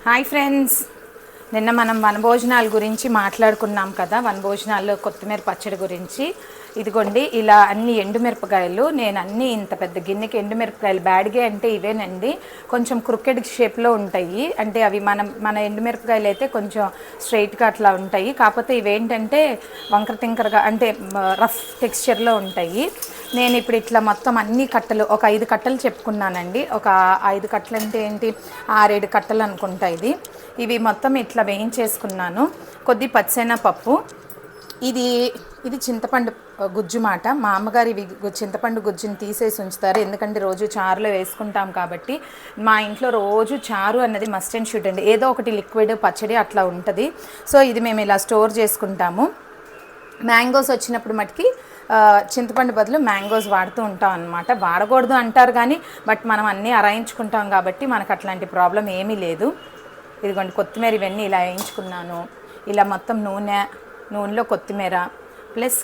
Hi friends, నిన్న మనం వనభోజనాల గురించి మాట్లాడుకున్నాం కదా. వనభోజనాల్లో కొత్తిమీర పచ్చడి గురించి. ఇదిగోండి ఇలా అన్ని ఎండుమిరపకాయలు, నేను అన్నీ ఇంత పెద్ద గిన్నెకి ఎండుమిరపకాయలు బ్యాడ్గే అంటే ఇవేనండి. కొంచెం క్రికెట్ షేప్లో ఉంటాయి, అంటే అవి మన ఎండుమిరపకాయలు అయితే కొంచెం స్ట్రైట్గా అట్లా ఉంటాయి. కాకపోతే ఇవేంటంటే వంకర తింకరగా అంటే రఫ్ టెక్స్చర్లో ఉంటాయి. నేను ఇప్పుడు ఇట్లా మొత్తం అన్ని కట్టలు ఒక 5 కట్టలు చెప్పుకున్నానండి. ఒక 5 కట్టలు అంటే ఏంటి, 6-7 కట్టలు అనుకుంటా. ఇవి మొత్తం ఇట్లా వేయించేసుకున్నాను. కొద్ది పచ్చెనపప్పు, ఇది చింతపండు గుజ్జు మాట. మా అమ్మగారు ఇవి చింతపండు గుజ్జుని తీసేసి ఉంచుతారు, ఎందుకంటే రోజు చారులో వేసుకుంటాం కాబట్టి. మా ఇంట్లో రోజు చారు అన్నది మస్ట్ అండ్ షుడ్ అండి. ఏదో ఒకటి లిక్విడ్ పచ్చడి అట్లా ఉంటుంది. సో ఇది మేము ఇలా స్టోర్ చేసుకుంటాము. మ్యాంగోస్ వచ్చినప్పుడు మటుకి చింతపండు బదులు మ్యాంగోస్ వాడుతూ ఉంటాం అన్నమాట. వాడకూడదు అంటారు కానీ బట్ మనం అన్నీ అరాయించుకుంటాం కాబట్టి మనకు అట్లాంటి ప్రాబ్లం ఏమీ లేదు. ఇదిగోండి కొత్తిమీర ఇవన్నీ ఇలా వేయించుకున్నాను. ఇలా మొత్తం నూనెలో కొత్తిమీర ప్లస్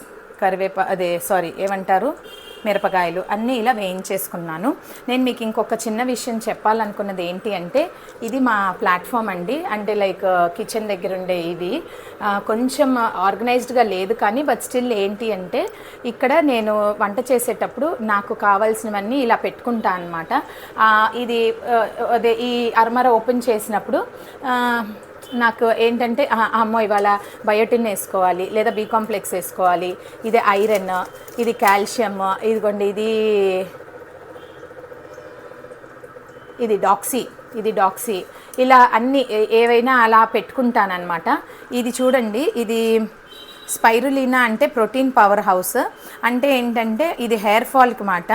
మిరపకాయలు అన్నీ ఇలా వేయించేసుకున్నాను. నేను మీకు ఇంకొక చిన్న విషయం చెప్పాలనుకున్నది ఏంటి అంటే, ఇది మా ప్లాట్ఫామ్ అండి. అంటే లైక్ కిచెన్ దగ్గర ఉండే ఇది కొంచెం ఆర్గనైజ్డ్గా లేదు కానీ బట్ స్టిల్ ఏంటి అంటే, ఇక్కడ నేను వంట చేసేటప్పుడు నాకు కావాల్సినవన్నీ ఇలా పెట్టుకుంటా అనమాట. ఈ అర్మర ఓపెన్ చేసినప్పుడు నాకు ఏంటంటే అమ్మో ఇవాళ బయోటిన్ వేసుకోవాలి, లేదా బి కాంప్లెక్స్ వేసుకోవాలి, ఇది ఐరన్, ఇది కాల్షియం, ఇదిగోండి ఇది డాక్సీ, ఇలా అన్నీ ఏవైనా అలా పెట్టుకుంటానమాట. ఇది చూడండి, ఇది స్పైరులినా అంటే ప్రోటీన్ పవర్ హౌస్. అంటే ఏంటంటే ఇది హెయిర్ ఫాల్కి మాట.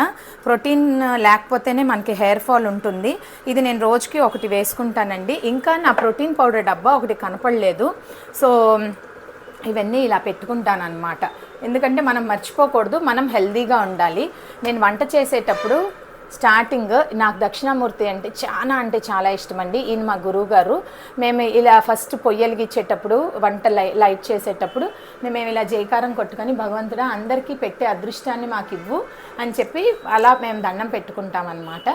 ప్రోటీన్ లేకపోతేనే మనకి హెయిర్ ఫాల్ ఉంటుంది. ఇది నేను రోజుకి ఒకటి వేసుకుంటానండి. ఇంకా నా ప్రోటీన్ పౌడర్ డబ్బా ఒకటి కనపడలేదు. సో ఇవన్నీ ఇలా పెట్టుకుంటానమాట, ఎందుకంటే మనం మర్చిపోకూడదు, మనం హెల్తీగా ఉండాలి. నేను వంట చేసేటప్పుడు స్టార్టింగ్ నాకు దక్షిణామూర్తి అంటే చాలా ఇష్టం అండి. ఈయన మా గురువు గారు. మేము ఇలా ఫస్ట్ పొయ్యలిగిచ్చేటప్పుడు వంట లైట్ చేసేటప్పుడు మేము ఇలా జైకారం కొట్టుకొని, భగవంతుడా అందరికీ పెట్టే అదృష్టాన్ని మాకు ఇవ్వు అని చెప్పి అలా మేము దండం పెట్టుకుంటామన్నమాట.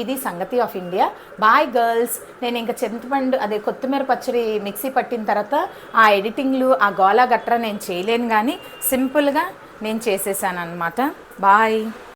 ఇది సంగతి ఆఫ్ ఇండియా. Bye girls. నేను ఇంకా చింతపండు కొత్తిమీర పచ్చడి మిక్సీ పట్టిన తర్వాత ఆ ఎడిటింగ్లు ఆ గోలా గట్రా నేను చేయలేను, కానీ సింపుల్గా నేను చేసేసాను అనమాట. బాయ్.